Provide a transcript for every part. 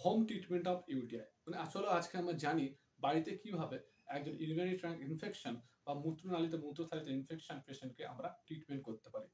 Home treatment of UTI মানে আসলে আজকে আমরা জানি বাড়িতে কিভাবে একজন ইউরিনারি ট্র্যাক্ট ইনফেকশন বা মূত্রনালীতে মূত্রথলিতে ইনফেকশন পেশেন্টকে আমরা ট্রিটমেন্ট করতে পারি।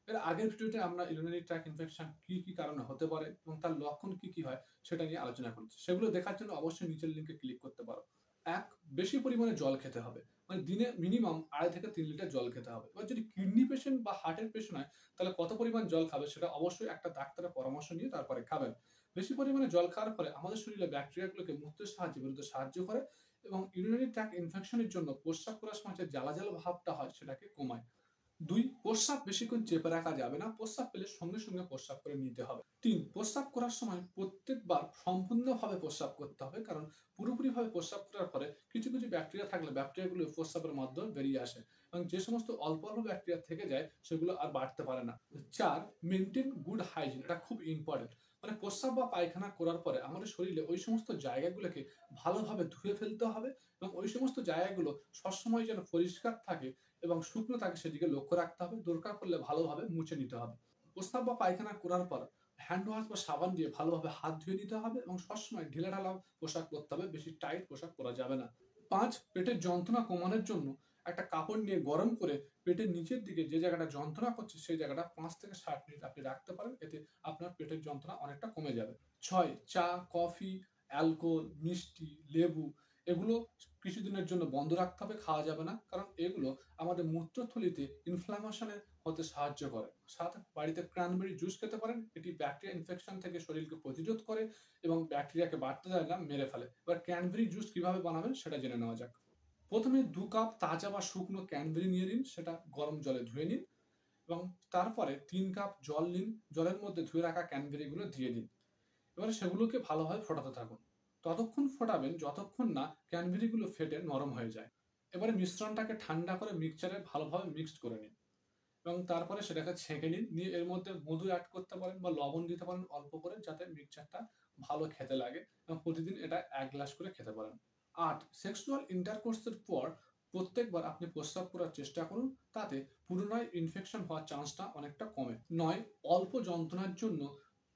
এর আগের ভিডিওতে আমরা ইউরিনারি ট্র্যাক্ট ইনফেকশন কি কি কারণে হতে পারে এবং তার লক্ষণ কি কি হয় সেটা নিয়ে আলোচনা করেছি। সেগুলো দেখার জন্য অবশ্যই নিচের লিঙ্কে ক্লিক করতে পারো। এক, বেশি পরিমাণে জল খেতে হবে। মানে দিনে মিনিমাম 2.5 থেকে 3 লিটার জল খেতে হবে। এবার যদি কিডনি পেশেন্ট বা হার্টের পেশেন্ট হয় তাহলে কত পরিমাণ জল খাবে সেটা অবশ্যই একটা ডাক্তারের পরামর্শ নিয়ে তারপরে খাবেন। বেশি পরিমাণে জল খাওয়ার ফলে আমাদের শরীরে ব্যাকটেরিয়াগুলোকে মূত্রের সাহায্যে বেরোতে সাহায্য করে এবং ইউরিনারি ট্র্যাক্ট ইনফেকশনের জন্য প্রস্রাব করার সময় যে জ্বালা জ্বালা ভাবটা হয় সেটাকে কমায়। ২, প্রস্রাব বেশিক্ষণ চেপে রাখা যাবে না। প্রস্রাব পেলে সঙ্গে সঙ্গে প্রস্রাব করে নিতে হবে। ৩, প্রস্রাব করার সময় প্রত্যেকবার সম্পূর্ণভাবে প্রস্রাব করতে হবে। কারণ পুরোপুরিভাবে প্রস্রাব করার পরে কিছু কিছু ব্যাকটেরিয়া থাকলে ব্যাকটেরিয়াগুলো প্রস্রাবের মাধ্যমে বেরিয়ে আসে এবং যে সমস্ত অল্প অল্প ব্যাকটেরিয়া থেকে যায় সেগুলো আর বাড়তে পারে না। ৪, মেইনটেইন গুড হাইজিন। এটা খুব ইম্পর্টেন্ট। মানে প্রস্রাব বা পায়খানা করার পরে আমাদের শরীরে ওই সমস্ত জায়গাগুলোকে ভালোভাবে ধুয়ে ফেলতে হবে এবং ওই সমস্ত জায়গাগুলো সবসময় যেন পরিষ্কার থাকে এবং শুকনো থাকে সেদিকে লক্ষ্য রাখতে হবে। দরকার পড়লে ভালোভাবে মুছে নিতে হবে। প্রস্রাব বা পায়খানা করার পর হ্যান্ড ওয়াশ বা সাবান দিয়ে ভালোভাবে হাত ধুয়ে নিতে হবে এবং সবসময় ঢিলেঢালা পোশাক পরতে হবে। বেশি টাইট পোশাক পরা যাবে না। ৫, পেটের যন্ত্রণা কমানোর জন্য একটা কাপড় নিয়ে গরম করে পেটের নিচের দিকে যে জায়গাটা যন্ত্রণা করছে সেই জায়গাটা ৫ থেকে ৭ মিনিট আপনি রাখতে পারেন। এতে আপনার পেটের যন্ত্রণা অনেকটা কমে যাবে। ৬, চা, কফি, অ্যালকোহল, মিষ্টি, লেবু এগুলো কিছুদিনের জন্য বন্ধ রাখতে হবে, খাওয়া যাবে না। কারণ এগুলো আমাদের মূত্রথলিতে ইনফ্লামেশন হতে সাহায্য করে। সাথে বাড়িতে ক্র্যানবেরি জুস খেতে পারেন। এটি ব্যাকটেরিয়া ইনফেকশন থেকে শরীরকে প্রতিরোধ করে এবং ব্যাকটেরিয়াকে বাড়তে দেয় না, মেরে ফেলে। এবার ক্র্যানবেরি জুস কিভাবে বানাবেন সেটা জেনে নেওয়া যাক। প্রথমে ২ কাপ তাজা বা শুকনো ক্র্যানবেরি নিয়ে নিন, সেটা গরম জলে ধুয়ে নিন এবং তারপরে ৩ কাপ জল নিন, জলের মধ্যে ধুয়ে রাখা ক্র্যানবেরিগুলো দিয়ে দিন। এবারে সেগুলোকে ভালোভাবে ফোটাতে থাকুন। ততক্ষণ ফোটাবেন যতক্ষণ না ক্র্যানবেরিগুলো ফেটে নরম হয়ে যায়। এবারে মিশ্রণটাকে ঠান্ডা করে মিক্সচারে ভালোভাবে মিক্সড করে নিন এবং তারপরে সেটাকে ছেঁকে নিন। নিয়ে এর মধ্যে মধু এড করতে পারেন বা লবণ দিতে পারেন অল্প করে, যাতে মিক্সচারটা ভালো খেতে লাগে এবং প্রতিদিন এটা ১ গ্লাস করে খেতে পারেন। ৮, সেক্সুয়াল ইন্টারকোর্সের পর প্রত্যেকবার আপনি প্রস্রাব করার চেষ্টা করুন। তাতে পুনরায় ইনফেকশন হওয়ার চান্সটা অনেকটা কমে। ৯, অল্প যন্ত্রণার জন্য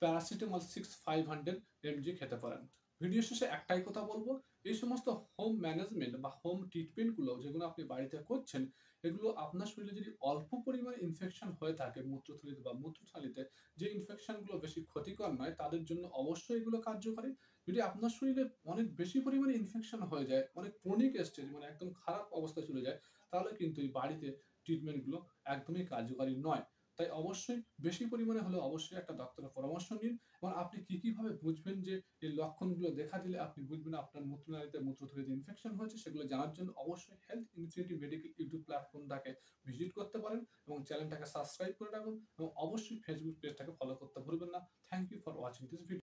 প্যারাসিটামল 6,500 mg খেতে পারেন। ভিডিও শেষে একটাই কথা বলব, এই সমস্ত হোম ম্যানেজমেন্ট বা হোম ট্রিটমেন্টগুলো যেগুলো আপনি বাড়িতে করছেন, এগুলো আপনার শরীরে যদি অল্প পরিমাণে ইনফেকশন হয়ে থাকে মূত্রথলিতে বা মূত্রনালীতে, যে ইনফেকশনগুলো বেশি ক্ষতিকর নয় তাদের জন্য অবশ্যই এগুলো কার্যকারী। যদি আপনার শরীরে অনেক বেশি পরিমাণে ইনফেকশন হয়ে যায়, অনেক ক্রনিক স্টেজ মানে একদম খারাপ অবস্থায় চলে যায়, তাহলে কিন্তু এই বাড়িতে ট্রিটমেন্টগুলো একদমই কার্যকারী নয়। তাই অবশ্যই বেশি পরিমাণে হলে অবশ্যই একটা ডক্টরের পরামর্শ নিন এবং আপনি কিভাবে বুঝবেন যে এই লক্ষণগুলো দেখা দিলে আপনি বুঝবেন আপনার মূত্রনালীতে মূত্রথলিতে ইনফেকশন হয়েছে, সেগুলো জানার জন্য অবশ্যই হেলথ ইনিশিয়েটিভ মেডিকেল ইউটিউব প্ল্যাটফর্মটাকে ভিজিট করতে পারেন এবং চ্যানেলটাকে সাবস্ক্রাইব করে রাখুন এবং অবশ্যই ফেসবুক পেজটাকে ফলো করতে ভুলবেন না। Thank you for watching this video.